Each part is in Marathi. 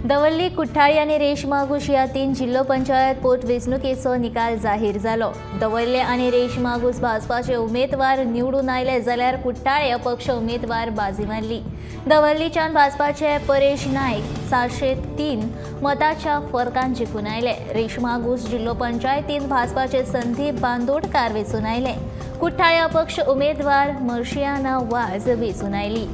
दवल्ली, कुठ्ठाळी आणि रेशमा घुश या 3 जिल्लो पंचायत पोटवेंचणुकेचो निकाल जाहीर जालो. दवल्ले आणि रेशमा घुश भाजपाचे उमेदवार निवडून आयले जाल्यार कुठ्ठाळे अपक्ष उमेदवार बाजी मारली. दवल्लीच्यान भाजपाचे परेश नाईक 703 मतांच्या फरकान जिखून आयले. रेशमा घुश जिल्लो पंचायतीन भाजपाचे संदीप बांदोडकार वेंचून आयले. कुठ्ठाळे अपक्ष उमेदवार मर्शियाना वाज वेंचून आयली.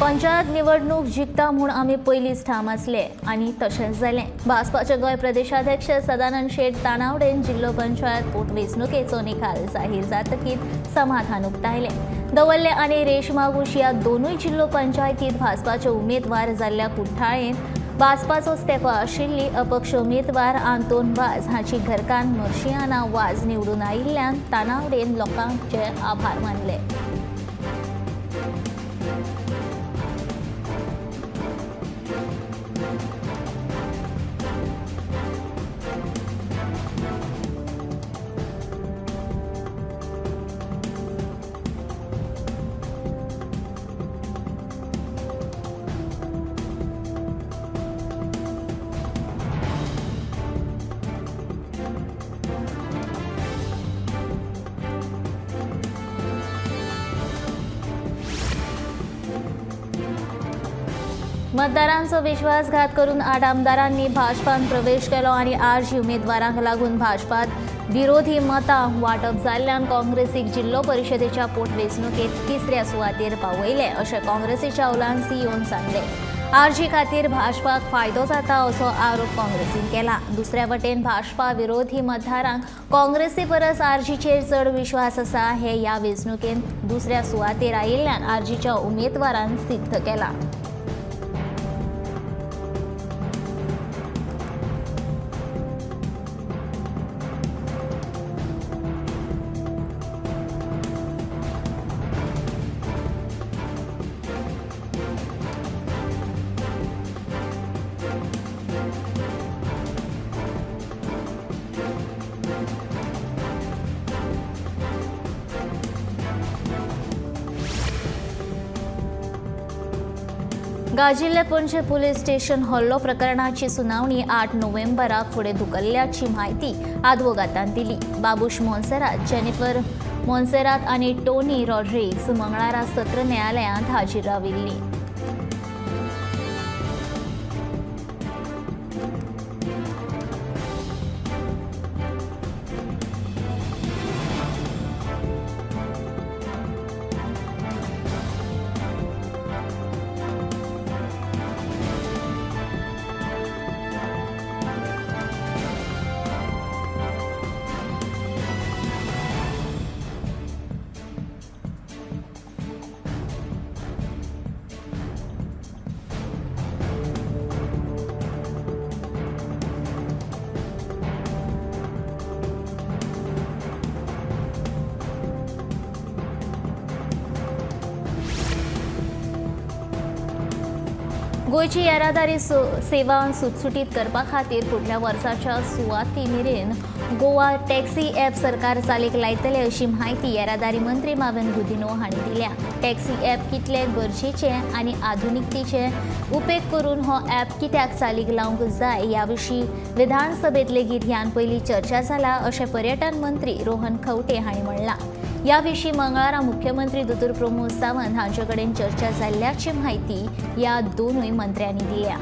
पंचायत निवडणूक जिखता म्हूण आमी पयलींच ठाम आसले आनी तशेंच जालें. भाजपाचे गोंय प्रदेशाध्यक्ष सदानंद शेट तानावडेन जिल्लो पंचायत पोटवेंचणुकेचो निकाल जाहीर जातकीर समाधान उक्तायलें. दवल्ले आनी रेशमा घुश ह्या दोनूय जिल्लो पंचायतींत भाजपाचे उमेदवार जाल्ल्या कुठ्ठाळेन भाजपाचोच तेंको आशिल्ली अपक्ष उमेदवार आंतोन वाज हांची घरकान्न मर्शियाना वाज निवडून आयिल्ल्यान तानावडेन लोकांचे आभार मानले. मतदारांचो विश्वासघात करून 8 आमदारांनी भाजपान प्रवेश केलो आनी 8 उमेदवारांक लागून भाजपात विरोधी मतां वांटप जाल्ल्यान काँग्रेसीक जिल्लो परिशदेच्या पोटवेंचणुकेंत तिसऱ्या सुवातेर पावयले अशें काँग्रेसीच्या उलांसी येवन सांगले. आरजी खातीर भाजपाक फायदो जाता असो आरोप काँग्रेसीन केला. दुसऱ्या वटेन भाजपा विरोधी मतदारांक काँग्रेसी परस आरजीचेर चड विश्वास आसा हे ह्या वेंचणुकेंत दुसऱ्या सुवातेर आयिल्ल्यान आरजीच्या उमेदवारान सिद्ध केला. गाजिल्ले पणजे पुलीस स्टेशन हल्लो प्रकरणाची सुनावणी 8 नोव्हेंबराक फुडें धुकल्ल्याची म्हायती आदवोगातान दिली. बाबूश मोन्सेरात, जेनिफर मोन्सेरात आनी टोनी रॉड्रिग्स मंगळारा सत्र न्यायालयांत हाजीर राविल्लीं. गोंयची येरादारी सेवा सुटसुटीत करपा खातीर फुडल्या वर्साच्या सुवाती मेरेन गोवा टॅक्सी ॲप सरकार चालीक लायतले अशी म्हायती येरादारी मंत्री मावेन गुदिनो हांणी दिल्या. टॅक्सी ॲप कितले गरजेचे आनी आधुनिकतेचे उपेग करून हो ॲप कित्याक चालीक लावंक जाय ह्या विशीं विधानसभेंत लेगीत ह्यान पयलीं चर्चा जाला अशें पर्यटन मंत्री रोहन खंवटे हांणी म्हणलां. ह्या विशीं मंगळारा मुख्यमंत्री दोतोर प्रमोद सावंत हांचे कडेन चर्चा जाल्ल्याची म्हायती ह्या दोनूय मंत्र्यांनी दिल्या.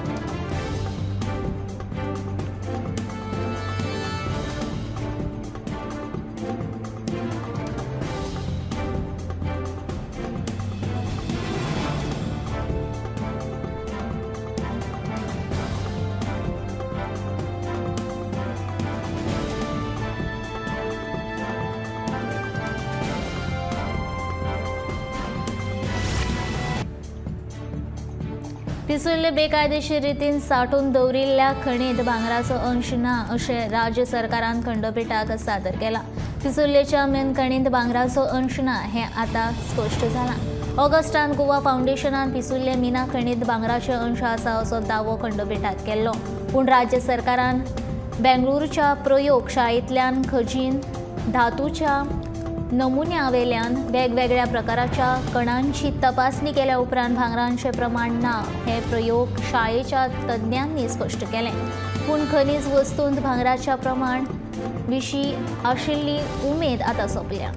पिसुल्ले बेकायदेशीर रितीन साठोवन दवरिल्ल्या खणींत भांगराचो अंश ना अशें राज्य सरकारान खंडपीठाक सादर केलां. पिसुल्लेच्या मेन खणींत भांगराचो अंश ना हें आतां स्पश्ट जालां. ऑगस्टांत गोवा फावंडेशनान पिसुल्ले मिना खणींत भांगराचे अंश आसा असो दावो खंडपीठाक केल्लो. पूण राज्य सरकारान बेंगळुरूच्या प्रयोगशाळेंतल्यान खजीन धातूच्या नमुन्यावेल्यान वेगवेगळ्या प्रकाराच्या कणांची तपासणी केल्या उपरांत भांगरांचें प्रमाण ना हें प्रयोगशाळेच्या तज्ञांनी स्पश्ट केलें. पूण खनीज वस्तूंत भांगराच्या प्रमाण विशीं आशिल्ली उमेद आतां सोंपल्या.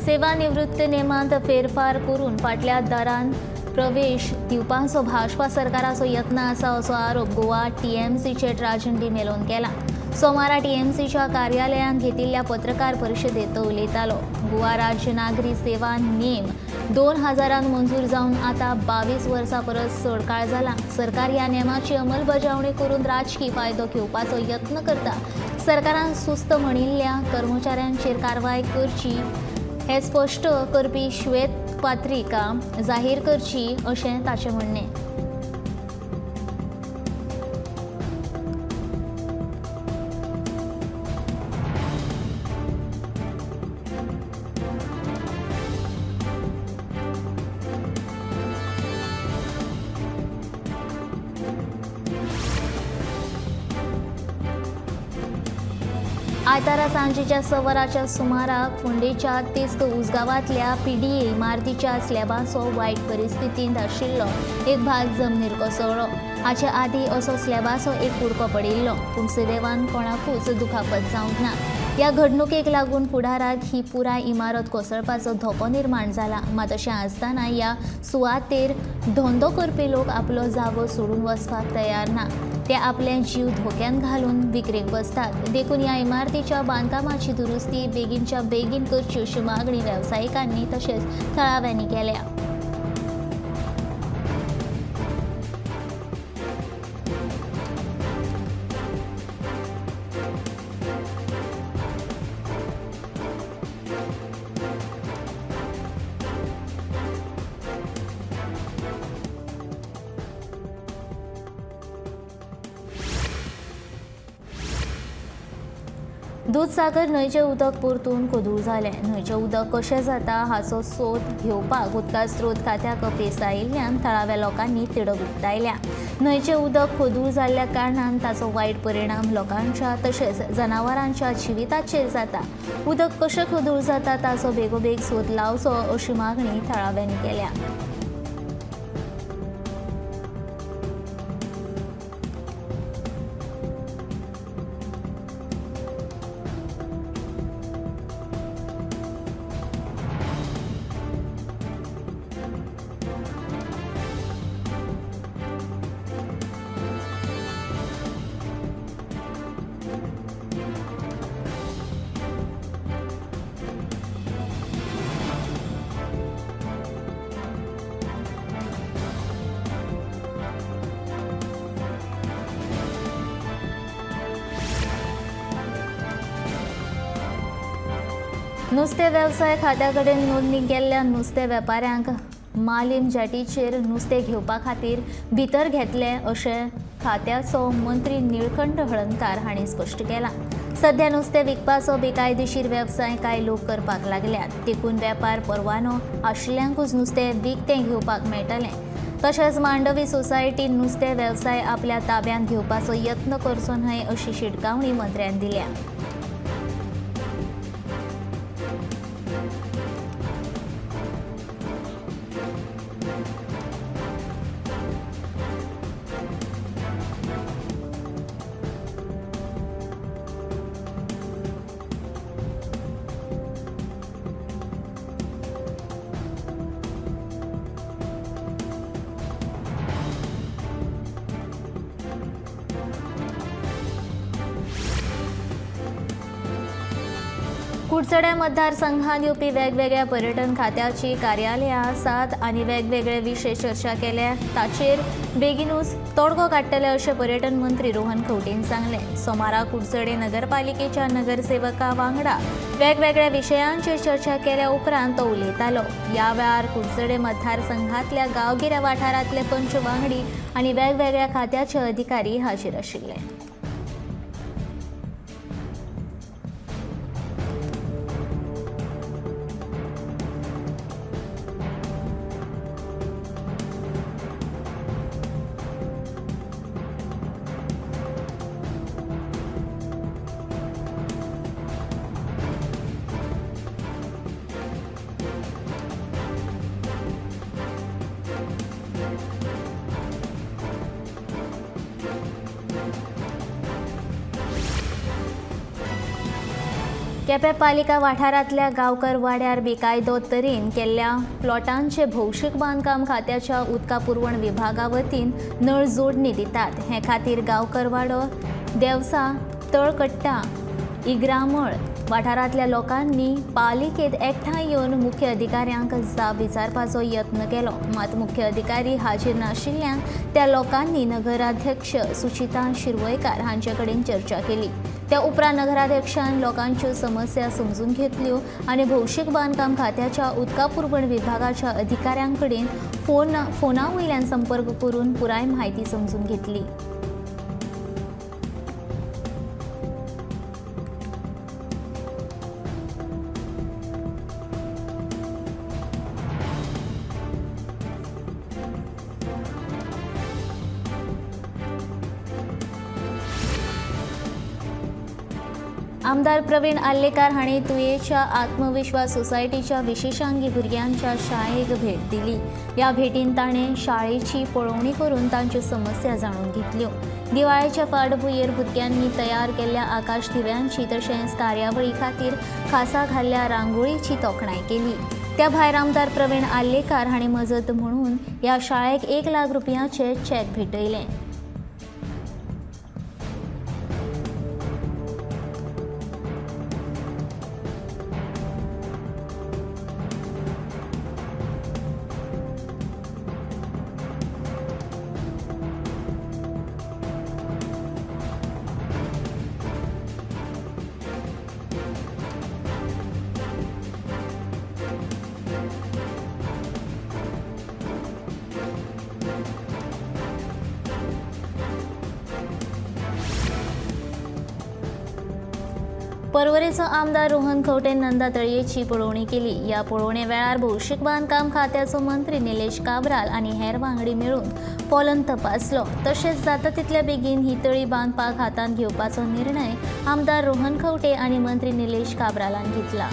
सेवानिवृत्ती नेमांत फेरफार करून फाटल्या दरान प्रवेश दिवपाचो भाजपा सरकाराचो यत्न आसा असो आरोप गोवा टीएमसीचे राजंडी मेलोन केला. सोमारा टीएमसीच्या कार्यालयान घेतिल्ल्या पत्रकार परिशदेत तो उलयतालो. गोवा राज्य नागरी सेवा नेम 2000 मंजूर जावन आतां 22 वर्सां परस चड काळ जाला. सरकार ह्या नेमाची अंमलबजावणी करून राजकी फायदो घेवपाचो यत्न करता. सरकारान सुस्त म्हणिल्ल्या कर्मचाऱ्यांचेर कारवाय करची हे स्पश्ट करपी श्वेतपत्रिका जाहीर करची अशें ताचें म्हणणें. आयतारा सांजेच्या सवराच्या सुमाराक फोंडेच्या तिस्क उसगांवांतल्या पीडीए इमारतीच्या स्लॅबाचो वायट परिस्थितींत आशिल्लो एक भाग जमनीर कोसळ्ळो. हाचे आदीं असो स्लॅबाचो एक कुडको पडिल्लो, पूण सुदैवान कोणाकूच दुखापत जावंक ना. ह्या घडणुकेक लागून फुडाराक ही पुराय इमारत कोसळपाचो धोको निर्माण जाला. मात अशें आसतना ह्या सुवातेर धंदो करपी लोक आपलो जागो सोडून वचपाक तयार ना. ते आपले जीव धोक्यान घालून विक्रेक बसतात. देखून ह्या इमारतीच्या बांदकामाची दुरुस्ती बेगीनच्या बेगीन करची अशी मागणी वेवसायिकांनी तशेंच थळाव्यांनी केल्या. दूधसागर न्हंयचें उदक परतून कोदूळ जालें. न्हंयचें उदक कशें जाता हाचो सोद घेवपाक उदका स्रोत खात्याक अपेस आयिल्ल्यान थळाव्या लोकांनी तिडक उक्तायल्या. न्हंयचें उदक कोदूळ जाल्ल्या कारणान ताचो वायट परिणाम लोकांच्या तशेंच जनावरांच्या जिविताचेर जाता. उदक कशें कोदूळ जाता ताचो बेगोबेग सोद लावचो अशी मागणी थळाव्यांनी केल्या. नुस्तें वेवसाय खात्या कडेन नोंदणी केल्ल्या नुस्तें वेपाऱ्यांक मालीम जेटीचेर नुस्तें घेवपा खातीर भितर घेतले अशें खात्याचो मंत्री निळकंठ हळर्णकार हांणी स्पश्ट केलां. सध्या नुस्तें विकपाचो बेकायदेशीर वेवसाय कांय लोक करपाक लागल्यात. देखून वेपार परवानो आशिल्ल्यांकूच नुस्तें विकतें घेवपाक मेळटलें. तशेंच मांडवी सोसायटीन नुस्तें वेवसाय आपल्या ताब्यांत घेवपाचो यत्न करचो न्हय अशी शिटकावणी मंत्र्यान दिल्या. कुडचड्या मतदारसंघात येवपी वेगवेगळ्या पर्यटन खात्याची कार्यालयां आसात आनी वेगवेगळे विशय चर्चा केल्या ताचेर बेगीनूच तोडगो काडटले अशें पर्यटन मंत्री रोहन खंवटेन सांगलें. सोमारा कुडचडे नगरपालिकेच्या नगरसेवका वांगडा वेगवेगळ्या विशयांचेर चर्चा केल्या उपरांत तो उलयतालो. ह्या वेळार कुडचडे मतदारसंघातल्या गांवगिऱ्या वाठारांतले पंच वांगडी आनी वेगवेगळ्या खात्याचे अधिकारी हाजीर आशिल्ले. केपें पालिका वाठारांतल्या गांवकर वाड्यार बेकायदो तरेन केल्ल्या प्लॉटांचे भौशीक बांदकाम खात्याच्या उदका पुरवण विभागा वतीन नळ जोडणी दितात. हे खातीर गांवकर वाडो, देवसा, तळकट्टा, इग्रामळ वाठारांतल्या लोकांनी पालिकेत एकठांय येवन मुख्य अधिकाऱ्यांक जाप विचारपाचो यत्न केलो. मात मुख्य अधिकारी हाजीर नाशिल्ल्यान त्या लोकांनी नगराध्यक्ष सुचिता शिरवयकार हांचे कडेन चर्चा केली. त्या उपरांत नगराध्यक्षान लोकांच्यो समस्या समजून घेतल्यो आनी भौशीक बांदकाम खात्याच्या उदका पुरवण विभागाच्या अधिकाऱ्यां कडेन फोना वयल्यान संपर्क करून पुराय म्हायती समजून घेतली. आमदार प्रवीण आल्लेकार हांणी तुयेच्या आत्मविश्वास सोसायटीच्या विशेषांगी भुरग्यांच्या शाळेक भेट दिली. ह्या भेटीन ताणें शाळेची पळोवणी करून तांच्यो समस्या जाणून घेतल्यो. दिवाळेच्या फाटभुंयेर भुरग्यांनी तयार केल्ल्या आकाश दिव्यांची तशेंच कार्यावळी खातीर खासा घाल्ल्या रांगोळीची तोखणाय केली. त्या भायर आमदार प्रवीण आल्लेकार हांणी मजत म्हणून ह्या शाळेक 1 लाख रुपयांचे चॅक भेटयले. पर्वरेचो आमदार रोहन खंवटेन नंदा तळयेची पळोवणी केली. ह्या पळोवणे वेळार भौशीक बांदकाम खात्याचो मंत्री निलेश काब्राल आनी हेर वांगडी मेळून पोलन तपासलो. तशेंच जाता तितल्या बेगीन ही तळी बांदपाक हातांत घेवपाचो निर्णय आमदार रोहन खंवटे आनी मंत्री निलेश काब्रालान घेतला.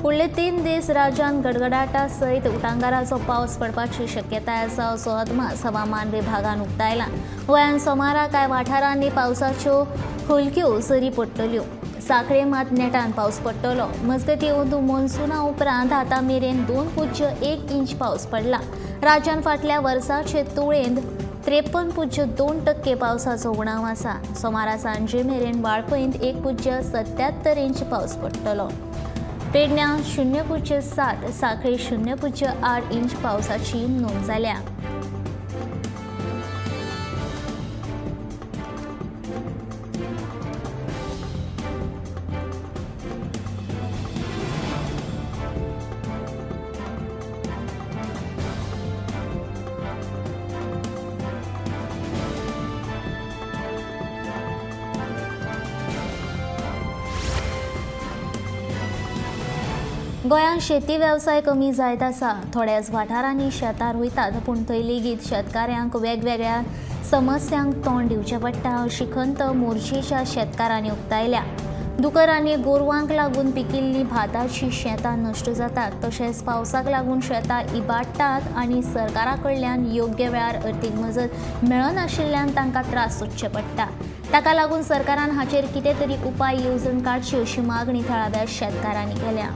फुडले 3 दीस राज्यांत गडगडाटा सयत उटंगाराचो पावस पडपाची शक्यताय आसा असो अदमास हवामान विभागान उक्तायला. गोंयांत सोमारा कांय वाठारांनी पावसाच्यो हलक्यो सरी पडटल्यो. सांखळे मात नेटान पावस पडटलो. मजगतीं ओंदू मॉन्सुना उपरांत आतां मेरेन 2.1 इंच पावस पडला. राज्यांत फाटल्या वर्साचे तुळेंत 53.2% पावसाचो उणाव आसा. सोमारा सांजे मेरेन वाळपयंत 1.77 इंच पावस पडटलो. पेडण्यां 0.7, सांखळे 0.8 इंच पावसाची नोंद जाल्या. गोंयांत शेती वेवसाय कमी जायत आसा. थोड्याच वाठारांनी शेतां रोयतात, पूण थंय लेगीत शेतकाऱ्यांक वेगवेगळ्या समस्यांक तोंड दिवचें पडटा अशी खंत मोर्जेच्या शेतकारांनी उक्तायल्या. दुकर आनी गोरवांक लागून पिकिल्लीं भाताची शेतां नश्ट जातात, तशेंच पावसाक लागून शेतां इबाडटात आनी सरकारा कडल्यान योग्य वेळार अर्थीक मजत मेळनाशिल्ल्यान तांकां त्रास सोंसचे पडटा. ताका लागून सरकारान हाचेर कितें तरी उपाय येवजण काडची अशी मागणी थळाव्या शेतकारांनी केल्या.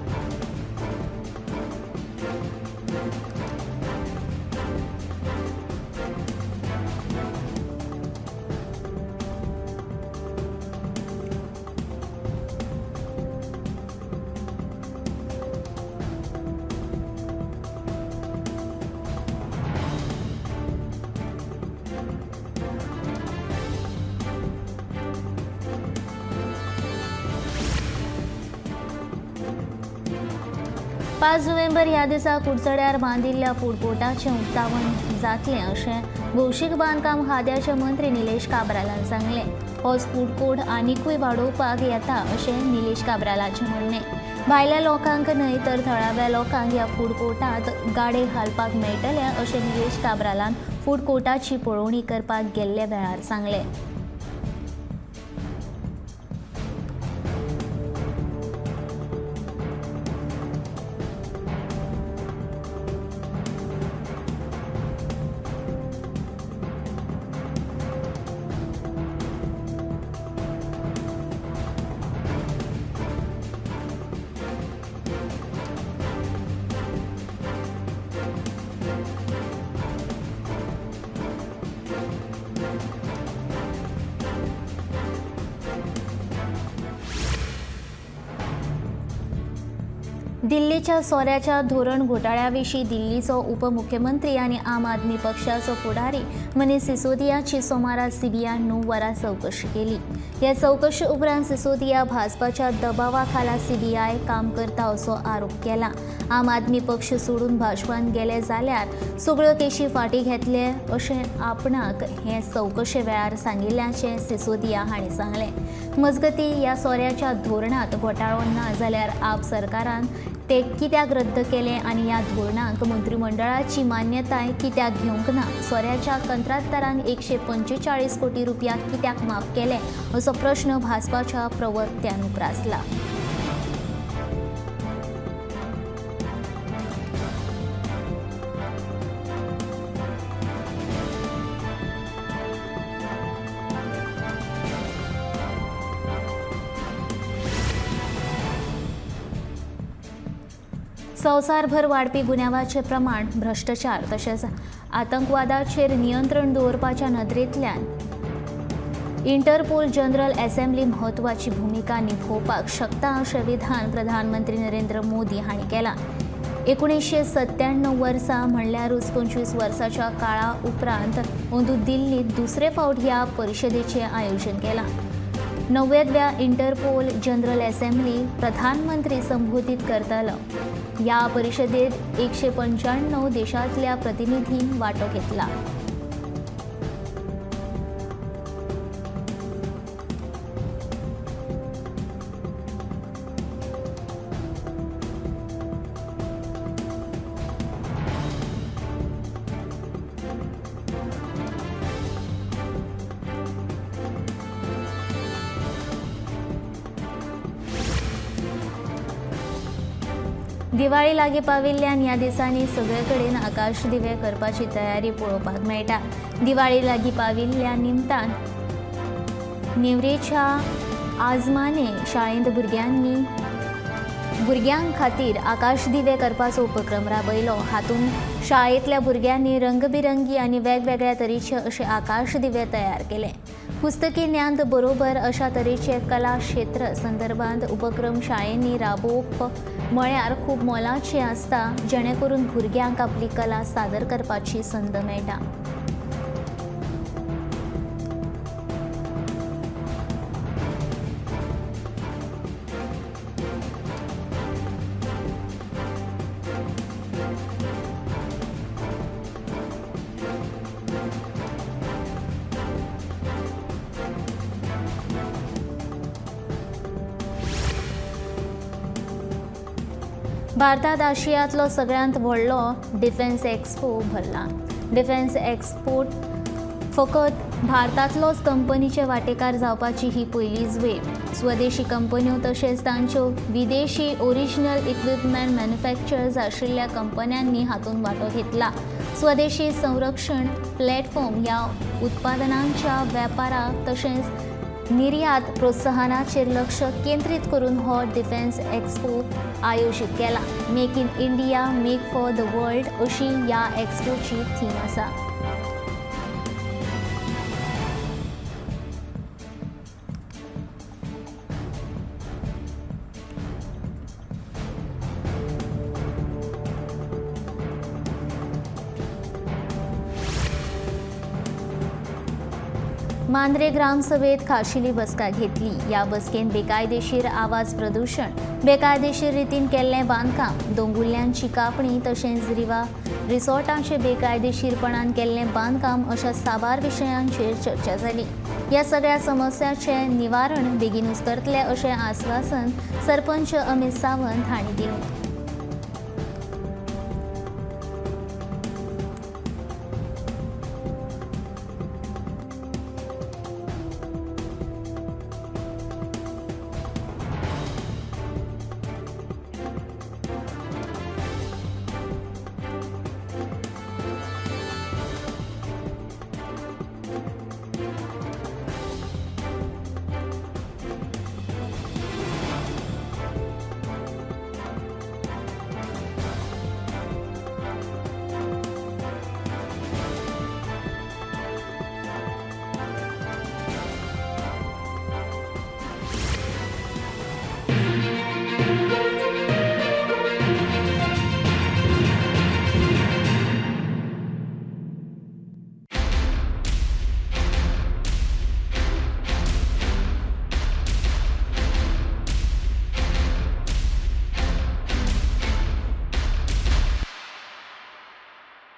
पाच नोव्हेंबर ह्या दिसा कुडचड्यार बांदिल्ल्या फूड कोर्टाचें उक्तावण जातलें अशें भौशीक बांदकाम खात्याचे मंत्री निलेश काब्रालान सांगलें. हो फूड कोर्ट आनीकूय वाडोवपाक येता अशें निलेश काब्रालाचें म्हणणें. भायल्या लोकांक न्हय तर थळाव्या लोकांक ह्या फूड कोर्टांत गाडे घालपाक मेळटले अशें निलेश काब्रालान फूड कोर्टाची पळोवणी करपाक गेल्ले वेळार सांगलें. दिल्लीच्या सोऱ्याच्या धोरण घोटाळ्याविशीं दिल्लीचो उपमुख्यमंत्री आनी आम आदमी पक्षाचो फुडारी मनीस सिसोदियाची सोमारा सीबीआयन 9 वरां चवकशी केली. ह्या चवकशे उपरांत सिसोदिया भाजपाच्या दबावा खाला सीबीआय काम करता असो आरोप केला. आम आदमी पक्ष सोडून भाजपान गेले जाल्यार सगळ्यो केशी फाटीं घेतले अशें आपणाक हे चवकशे वेळार सांगिल्ल्याचें सिसोदिया हांणी सांगलें. मजगतीं ह्या सोऱ्याच्या धोरणांत घोटाळो ना जाल्यार आप सरकारान ते कित्याक रद्द केले आनी ह्या धोरणांक मंत्रिमंडळाची मान्यताय कित्याक घेवंक ना. सोऱ्याच्या कंत्राटदारांक 145 कोटी रुपया कित्याक माफ केले असो प्रश्न भाजपाच्या प्रवक्त्यान उप्रासला. संवसारभर वाडपी गुन्यांवाचें प्रमाण, भ्रश्टाचार तशेंच आतंकवादाचेर नियंत्रण दवरपाच्या नदरेंतल्यान इंटरपोल जनरल असेंब्ली म्हत्वाची भुमिका निभोवपाक शकता अशें विधान प्रधानमंत्री नरेंद्र मोदी हांणी केलां. 1997 वर्सा म्हणल्यारूच 25 वर्सांच्या काळा उपरांत अंदू दिल्लींत दुसरे फावट ह्या परिशदेचें आयोजन केलां. 90व्या इंटरपोल जनरल असेंब्ली प्रधानमंत्री संबोधीत करतलो. ह्या परिशदेत 195 देशांतल्या प्रतिनिधींनी वांटो घेतला. दिवाळी लागीं पाविल्ल्यान ह्या दिसांनी सगळे कडेन आकाश दिवे करपाची तयारी पळोवपाक मेळटा. दिवाळी लागीं पाविल्ल्या निमतान नेवरेच्या आजमाने शाळेंत भुरग्यां खातीर आकाश दिवे करपाचो उपक्रम राबयलो. हातूंत शाळेंतल्या भुरग्यांनी रंगबिरंगी आनी वेगवेगळ्या तरेचे अशे आकाश दिवे तयार केले. पुस्तकी ज्ञान बरोबर अशा तरेचे कला क्षेत्र संदर्भांत उपक्रम शाळेंनी राबोवप म्हळ्यार खूब मोलाचें आसता, जेणे करून भुरग्यांक आपली कला सादर करपाची संद मेळटा. भारतात आशियांतलो सगळ्यांत व्हडलो डिफेन्स एक्सपो भरला. डिफेन्स एक्सपोर्ट फकत भारतांतलोच कंपनीचे वांटेकार जावपाची ही पयलीच वेळ. स्वदेशी कंपन्यो तशेंच तांच्यो विदेशी ओरिजिनल इक्विपमेंट मॅन्युफॅक्चरर्स आशिल्ल्या कंपन्यांनी हातूंत वांटो घेतला. स्वदेशी संरक्षण प्लॅटफॉर्म ह्या उत्पादनांच्या वेपाराक तशेंच निर्यात प्रोत्साहनाचेर लक्ष केंद्रीत करून हो डिफेन्स एक्सपो आयोजीत केला. Make in India, make for the world अशी ह्या एक्सपोची थीम आसा. मांद्रे ग्रामसभेत खाशेली बसका घेतली. ह्या बसकेन बेकायदेशीर आवाज प्रदूषण, बेकायदेशीर रितीन केल्लें बांदकाम, दोंगुल्ल्यांची कापणी तशेंच रिसॉर्टांचे बेकायदेशीरपणान केल्लें बांदकाम अशा साबार विशयांचेर चर्चा जाली. ह्या सगळ्या समस्यांचें निवारण बेगीनूच करतले अशें आस्वासन सरपंच अमित सावंत हांणी दिलें.